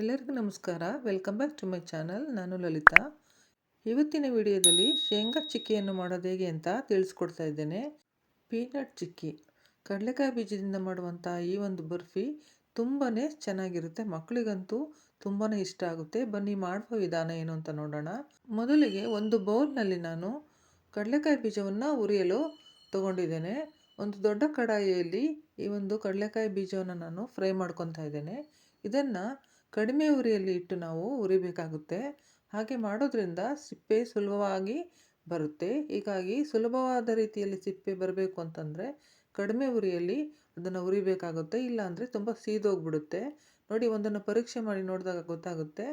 ಎಲ್ಲರಿಗೂ ನಮಸ್ಕಾರ. Welcome back to my channel. ನಾನು ಲಲಿತಾ. ಇವತ್ತಿನ ವಿಡಿಯೋದಲ್ಲಿ ಶೇಂಗಾ ಚಿಕ್ಕಿಯನ್ನು ಮಾಡೋದು ಹೇಗೆ ಅಂತ ತಿಳಿಸ್ಕೊಡ್ತಾ ಇದ್ದೇನೆ. ಪೀನಟ್ ಚಿಕ್ಕಿ, ಕಡಲೆಕಾಯಿ ಬೀಜದಿಂದ ಮಾಡುವಂಥ ಈ ಒಂದು ಬರ್ಫಿ ತುಂಬಾ ಚೆನ್ನಾಗಿರುತ್ತೆ. ಮಕ್ಕಳಿಗಂತೂ ತುಂಬಾ ಇಷ್ಟ ಆಗುತ್ತೆ. ಬನ್ನಿ ಮಾಡುವ ವಿಧಾನ ಏನು ಅಂತ ನೋಡೋಣ. ಮೊದಲಿಗೆ ಒಂದು ಬೌಲ್ನಲ್ಲಿ ನಾನು ಕಡಲೆಕಾಯಿ ಬೀಜವನ್ನು ಹುರಿಯಲು ತಗೊಂಡಿದ್ದೇನೆ. ಒಂದು ದೊಡ್ಡ ಕಡಾಯಿಯಲ್ಲಿ ಈ ಒಂದು ಕಡಲೆಕಾಯಿ ಬೀಜವನ್ನು ನಾನು ಫ್ರೈ ಮಾಡ್ಕೊತಾ ಇದ್ದೇನೆ. ಇದನ್ನು ಕಡಿಮೆ ಉರಿಯಲ್ಲಿ ಇಟ್ಟು ನಾವು ಹುರಿಬೇಕಾಗುತ್ತೆ. ಹಾಗೆ ಮಾಡೋದ್ರಿಂದ ಸಿಪ್ಪೆ ಸುಲಭವಾಗಿ ಬರುತ್ತೆ. ಹೀಗಾಗಿ ಸುಲಭವಾದ ರೀತಿಯಲ್ಲಿ ಸಿಪ್ಪೆ ಬರಬೇಕು ಅಂತಂದರೆ ಕಡಿಮೆ ಉರಿಯಲ್ಲಿ ಅದನ್ನು ಹುರಿಬೇಕಾಗುತ್ತೆ. ಇಲ್ಲಾಂದರೆ ತುಂಬ ಸೀದೋಗ್ಬಿಡುತ್ತೆ. ನೋಡಿ, ಒಂದನ್ನು ಪರೀಕ್ಷೆ ಮಾಡಿ ನೋಡಿದಾಗ ಗೊತ್ತಾಗುತ್ತೆ.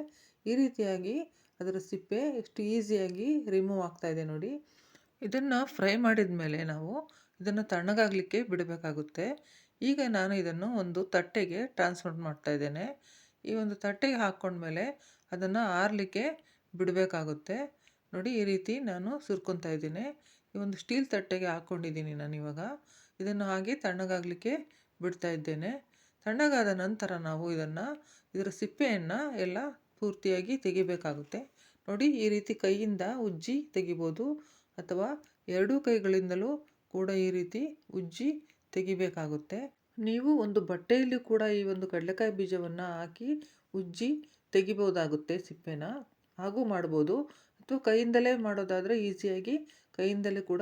ಈ ರೀತಿಯಾಗಿ ಅದರ ಸಿಪ್ಪೆ ಎಷ್ಟು ಈಸಿಯಾಗಿ ರಿಮೂವ್ ಆಗ್ತಾಯಿದೆ ನೋಡಿ. ಇದನ್ನು ಫ್ರೈ ಮಾಡಿದ ಮೇಲೆ ನಾವು ಇದನ್ನು ತಣ್ಣಗಾಗಲಿಕ್ಕೆ ಬಿಡಬೇಕಾಗುತ್ತೆ. ಈಗ ನಾನು ಇದನ್ನು ಒಂದು ತಟ್ಟೆಗೆ ಟ್ರಾನ್ಸ್ಫರ್ ಮಾಡ್ತಾ ಇದ್ದೇನೆ. ಈ ಒಂದು ತಟ್ಟೆಗೆ ಹಾಕ್ಕೊಂಡ್ಮೇಲೆ ಅದನ್ನು ಆರಲಿಕ್ಕೆ ಬಿಡಬೇಕಾಗುತ್ತೆ. ನೋಡಿ, ಈ ರೀತಿ ನಾನು ಸುರ್ಕೊತಾ ಇದ್ದೀನಿ. ಈ ಒಂದು ಸ್ಟೀಲ್ ತಟ್ಟೆಗೆ ಹಾಕ್ಕೊಂಡಿದ್ದೀನಿ ನಾನು. ಇವಾಗ ಇದನ್ನು ಹಾಗೆ ತಣ್ಣಗಾಗಲಿಕ್ಕೆ ಬಿಡ್ತಾ ಇದ್ದೇನೆ. ತಣ್ಣಗಾದ ನಂತರ ನಾವು ಇದರ ಸಿಪ್ಪೆಯನ್ನು ಎಲ್ಲ ಪೂರ್ತಿಯಾಗಿ ತೆಗಿಬೇಕಾಗುತ್ತೆ. ನೋಡಿ, ಈ ರೀತಿ ಕೈಯಿಂದ ಉಜ್ಜಿ ತೆಗಿಬೋದು, ಅಥವಾ ಎರಡೂ ಕೈಗಳಿಂದಲೂ ಕೂಡ ಈ ರೀತಿ ಉಜ್ಜಿ ತೆಗಿಬೇಕಾಗುತ್ತೆ. ನೀವು ಒಂದು ಬಟ್ಟೆಯಲ್ಲಿ ಕೂಡ ಈ ಒಂದು ಕಡಲೆಕಾಯಿ ಬೀಜವನ್ನು ಹಾಕಿ ಉಜ್ಜಿ ತೆಗಿಬೋದಾಗುತ್ತೆ ಸಿಪ್ಪೆನ. ಹಾಗೂ ಮಾಡ್ಬೋದು, ಅಥವಾ ಕೈಯಿಂದಲೇ ಮಾಡೋದಾದರೆ ಈಸಿಯಾಗಿ ಕೈಯಿಂದಲೇ ಕೂಡ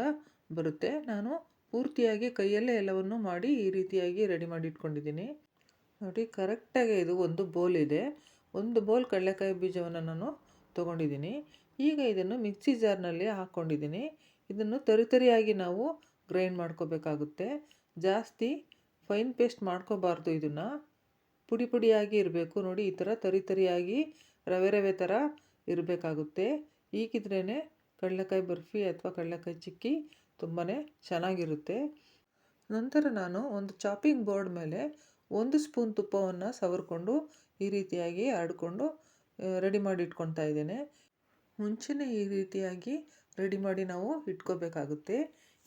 ಬರುತ್ತೆ. ನಾನು ಪೂರ್ತಿಯಾಗಿ ಕೈಯಲ್ಲೇ ಎಲ್ಲವನ್ನು ಮಾಡಿ ಈ ರೀತಿಯಾಗಿ ರೆಡಿ ಮಾಡಿ ಇಟ್ಕೊಂಡಿದ್ದೀನಿ. ನೋಡಿ, ಕರೆಕ್ಟಾಗಿ ಇದು ಒಂದು ಬೋಲ್ ಇದೆ. ಒಂದು ಬೋಲ್ ಕಡಲೆಕಾಯಿ ಬೀಜವನ್ನು ನಾನು ತೊಗೊಂಡಿದ್ದೀನಿ. ಈಗ ಇದನ್ನು ಮಿಕ್ಸಿ ಜಾರ್ನಲ್ಲಿ ಹಾಕ್ಕೊಂಡಿದ್ದೀನಿ. ಇದನ್ನು ತರಿತರಿಯಾಗಿ ನಾವು ಗ್ರೈಂಡ್ ಮಾಡ್ಕೋಬೇಕಾಗುತ್ತೆ. ಜಾಸ್ತಿ ಫೈನ್ ಪೇಸ್ಟ್ ಮಾಡ್ಕೋಬಾರ್ದು. ಇದನ್ನು ಪುಡಿ ಪುಡಿಯಾಗಿ ಇರಬೇಕು. ನೋಡಿ, ಈ ಥರ ತರಿತರಿಯಾಗಿ ರವೆ ರವೆ ಥರ ಇರಬೇಕಾಗುತ್ತೆ. ಹೀಗಿದ್ರೇ ಕಡಲೆಕಾಯಿ ಬರ್ಫಿ ಅಥವಾ ಕಡಲೆಕಾಯಿ ಚಿಕ್ಕಿ ತುಂಬಾ ಚೆನ್ನಾಗಿರುತ್ತೆ. ನಂತರ ನಾನು ಒಂದು ಚಾಪಿಂಗ್ ಬೋರ್ಡ್ ಮೇಲೆ 1 ಸ್ಪೂನ್ ತುಪ್ಪವನ್ನು ಸವರ್ಕೊಂಡು ಈ ರೀತಿಯಾಗಿ ಹರಡ್ಕೊಂಡು ರೆಡಿ ಮಾಡಿ ಇಟ್ಕೊತಾ ಇದ್ದೇನೆ. ಮುಂಚೆನೇ ಈ ರೀತಿಯಾಗಿ ರೆಡಿ ಮಾಡಿ ನಾವು ಇಟ್ಕೋಬೇಕಾಗುತ್ತೆ.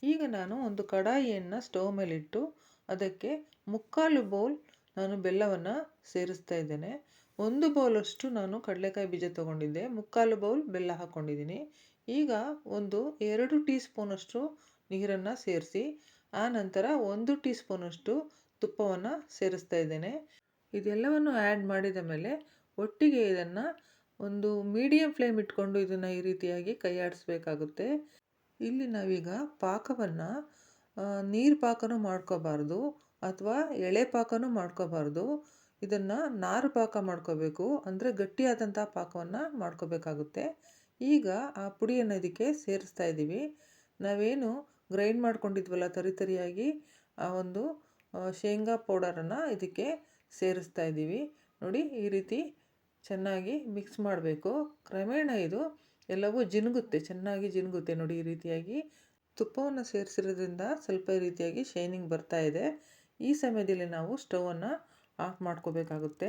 ಈಗ ನಾನು ಒಂದು ಕಡಾಯಿಯನ್ನು ಸ್ಟವ್ ಮೇಲಿಟ್ಟು ಅದಕ್ಕೆ 3/4 ಬೌಲ್ ನಾನು ಬೆಲ್ಲವನ್ನು ಸೇರಿಸ್ತಾ ಇದ್ದೇನೆ. 1 ಬೌಲಷ್ಟು ನಾನು ಕಡಲೆಕಾಯಿ ಬೀಜ ತೊಗೊಂಡಿದ್ದೆ, 3/4 ಬೌಲ್ ಬೆಲ್ಲ ಹಾಕ್ಕೊಂಡಿದ್ದೀನಿ. ಈಗ 2 ಟೀ ಸ್ಪೂನಷ್ಟು ನೀರನ್ನು ಸೇರಿಸಿ, ಆ ನಂತರ 1 ಟೀ ಸ್ಪೂನಷ್ಟು ತುಪ್ಪವನ್ನು ಸೇರಿಸ್ತಾ ಇದ್ದೇನೆ. ಇದೆಲ್ಲವನ್ನು ಆ್ಯಡ್ ಮಾಡಿದ ಮೇಲೆ ಒಟ್ಟಿಗೆ ಇದನ್ನು ಒಂದು ಮೀಡಿಯಮ್ ಫ್ಲೇಮ್ ಇಟ್ಕೊಂಡು ಇದನ್ನು ಈ ರೀತಿಯಾಗಿ ಕೈ ಆಡಿಸ್ಬೇಕಾಗುತ್ತೆ. ಇಲ್ಲಿ ನಾವೀಗ ಪಾಕವನ್ನು ನೀರು ಪಾಕನೂ ಮಾಡ್ಕೋಬಾರ್ದು, ಅಥವಾ ಎಳೆ ಪಾಕನೂ ಮಾಡ್ಕೋಬಾರ್ದು. ಇದನ್ನು ನಾರು ಪಾಕ ಮಾಡ್ಕೋಬೇಕು, ಅಂದರೆ ಗಟ್ಟಿಯಾದಂಥ ಪಾಕವನ್ನು ಮಾಡ್ಕೋಬೇಕಾಗುತ್ತೆ. ಈಗ ಆ ಪುಡಿಯನ್ನು ಇದಕ್ಕೆ ಸೇರಿಸ್ತಾ ಇದ್ದೀವಿ. ನಾವೇನು ಗ್ರೈಂಡ್ ಮಾಡ್ಕೊಂಡಿದ್ವಲ್ಲ ತರಿತರಿಯಾಗಿ, ಆ ಒಂದು ಶೇಂಗಾ ಪೌಡರನ್ನು ಇದಕ್ಕೆ ಸೇರಿಸ್ತಾ ಇದ್ದೀವಿ. ನೋಡಿ, ಈ ರೀತಿ ಚೆನ್ನಾಗಿ ಮಿಕ್ಸ್ ಮಾಡಬೇಕು. ಕ್ರಮೇಣ ಇದು ಎಲ್ಲವೂ ಜಿನುಗುತ್ತೆ, ಚೆನ್ನಾಗಿ ಜಿನುಗುತ್ತೆ. ನೋಡಿ, ಈ ರೀತಿಯಾಗಿ ತುಪ್ಪವನ್ನು ಸೇರಿಸಿರೋದ್ರಿಂದ ಸ್ವಲ್ಪ ಈ ರೀತಿಯಾಗಿ ಶೈನಿಂಗ್ ಬರ್ತಾ ಇದೆ. ಈ ಸಮಯದಲ್ಲಿ ನಾವು ಸ್ಟವನ್ನು ಆಫ್ ಮಾಡ್ಕೋಬೇಕಾಗುತ್ತೆ.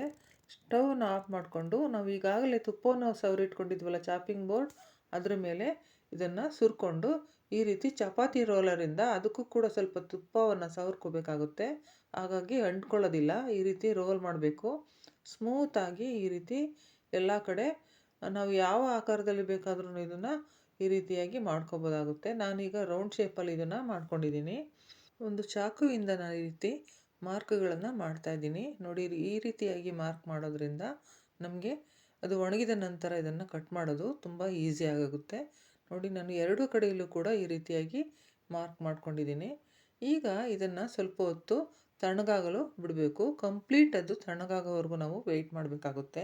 ಸ್ಟವನ್ನು ಆಫ್ ಮಾಡಿಕೊಂಡು ನಾವು ಈಗಾಗಲೇ ತುಪ್ಪವನ್ನು ಸವರಿಟ್ಕೊಂಡಿದ್ವಲ್ಲ ಚಾಪಿಂಗ್ ಬೋರ್ಡ್, ಅದರ ಮೇಲೆ ಇದನ್ನು ಸುರ್ಕೊಂಡು ಈ ರೀತಿ ಚಪಾತಿ ರೋಲರಿಂದ ಅದಕ್ಕೂ ಕೂಡ ಸ್ವಲ್ಪ ತುಪ್ಪವನ್ನು ಸವರ್ಕೋಬೇಕಾಗುತ್ತೆ. ಹಾಗಾಗಿ ಅಂಟ್ಕೊಳ್ಳೋದಿಲ್ಲ. ಈ ರೀತಿ ರೋಲ್ ಮಾಡಬೇಕು ಸ್ಮೂತಾಗಿ. ಈ ರೀತಿ ಎಲ್ಲ ಕಡೆ ನಾವು ಯಾವ ಆಕಾರದಲ್ಲಿ ಬೇಕಾದ್ರೂ ಇದನ್ನು ಈ ರೀತಿಯಾಗಿ ಮಾಡ್ಕೋಬೋದಾಗುತ್ತೆ. ನಾನೀಗ ರೌಂಡ್ ಶೇಪಲ್ಲಿ ಇದನ್ನು ಮಾಡ್ಕೊಂಡಿದ್ದೀನಿ. ಒಂದು ಚಾಕುವಿಂದ ನಾನು ಈ ರೀತಿ ಮಾರ್ಕ್ಗಳನ್ನು ಮಾಡ್ತಾಯಿದ್ದೀನಿ. ನೋಡಿ, ಈ ರೀತಿಯಾಗಿ ಮಾರ್ಕ್ ಮಾಡೋದ್ರಿಂದ ನಮಗೆ ಅದು ಒಣಗಿದ ನಂತರ ಇದನ್ನು ಕಟ್ ಮಾಡೋದು ತುಂಬ ಈಸಿ ಆಗುತ್ತೆ. ನೋಡಿ, ನಾನು ಎರಡೂ ಕಡೆಯಲ್ಲೂ ಕೂಡ ಈ ರೀತಿಯಾಗಿ ಮಾರ್ಕ್ ಮಾಡ್ಕೊಂಡಿದ್ದೀನಿ. ಈಗ ಇದನ್ನು ಸ್ವಲ್ಪ ಹೊತ್ತು ತಣ್ಣಗಾಗಲು ಬಿಡಬೇಕು. ಕಂಪ್ಲೀಟ್ ಅದು ತಣ್ಣಗಾಗೋವರೆಗೂ ನಾವು ವೆಯ್ಟ್ ಮಾಡಬೇಕಾಗುತ್ತೆ.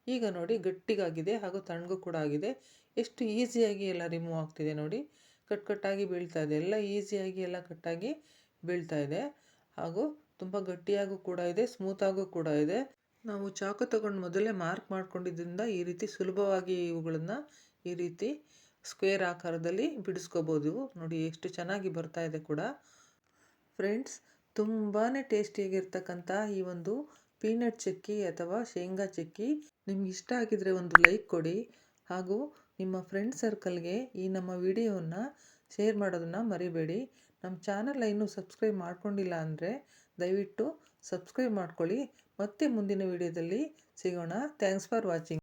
ಈಗ ನೋಡಿ, ಗಟ್ಟಿಗಾಗಿದೆ ಹಾಗೂ ತಣ್ಣಗೂ ಕೂಡ ಆಗಿದೆ. ಎಷ್ಟು ಈಸಿಯಾಗಿ ಎಲ್ಲ ರಿಮೂವ್ ಆಗ್ತಿದೆ ನೋಡಿ. ಕಟ್ಟಾಗಿ ಬೀಳ್ತಾ ಇದೆ, ಎಲ್ಲ ಈಸಿಯಾಗಿ ಎಲ್ಲ ಕಟ್ಟಾಗಿ ಬೀಳ್ತಾ ಇದೆ. ಹಾಗೂ ತುಂಬ ಗಟ್ಟಿಯಾಗೂ ಕೂಡ ಇದೆ, ಸ್ಮೂತಾಗೂ ಕೂಡ ಇದೆ. ನಾವು ಚಾಕು ತಗೊಂಡು ಮೊದಲೇ ಮಾರ್ಕ್ ಮಾಡ್ಕೊಂಡಿದ್ದರಿಂದ ಈ ರೀತಿ ಸುಲಭವಾಗಿ ಇವುಗಳನ್ನು ಈ ರೀತಿ ಸ್ಕ್ವೇರ್ ಆಕಾರದಲ್ಲಿ ಬಿಡಿಸ್ಕೋಬೋದು. ನೋಡಿ, ಎಷ್ಟು ಚೆನ್ನಾಗಿ ಬರ್ತಾ ಇದೆ ಕೂಡ. ಫ್ರೆಂಡ್ಸ್, ತುಂಬಾ ಟೇಸ್ಟಿಯಾಗಿರ್ತಕ್ಕಂಥ ಈ ಒಂದು ಪೀನಟ್ ಚಿಕ್ಕಿ ಅಥವಾ ಶೇಂಗಾ ಚಿಕ್ಕಿ ನಿಮ್ಗೆ ಇಷ್ಟ ಆಗಿದ್ರೆ ಒಂದು ಲೈಕ್ ಕೊಡಿ. ಹಾಗೂ ನಿಮ್ಮ ಫ್ರೆಂಡ್ ಸರ್ಕಲ್ಗೆ ಈ ನಮ್ಮ ವಿಡಿಯೋವನ್ನು ಶೇರ್ ಮಾಡೋದನ್ನು ಮರಿಬೇಡಿ. ನಮ್ಮ ಚಾನಲ್ ಇನ್ನೂ ಸಬ್ಸ್ಕ್ರೈಬ್ ಮಾಡ್ಕೊಂಡಿಲ್ಲ ಅಂದರೆ ದಯವಿಟ್ಟು ಸಬ್ಸ್ಕ್ರೈಬ್ ಮಾಡ್ಕೊಳ್ಳಿ. ಮತ್ತೆ ಮುಂದಿನ ವಿಡಿಯೋದಲ್ಲಿ ಸಿಗೋಣ. Thanks for watching.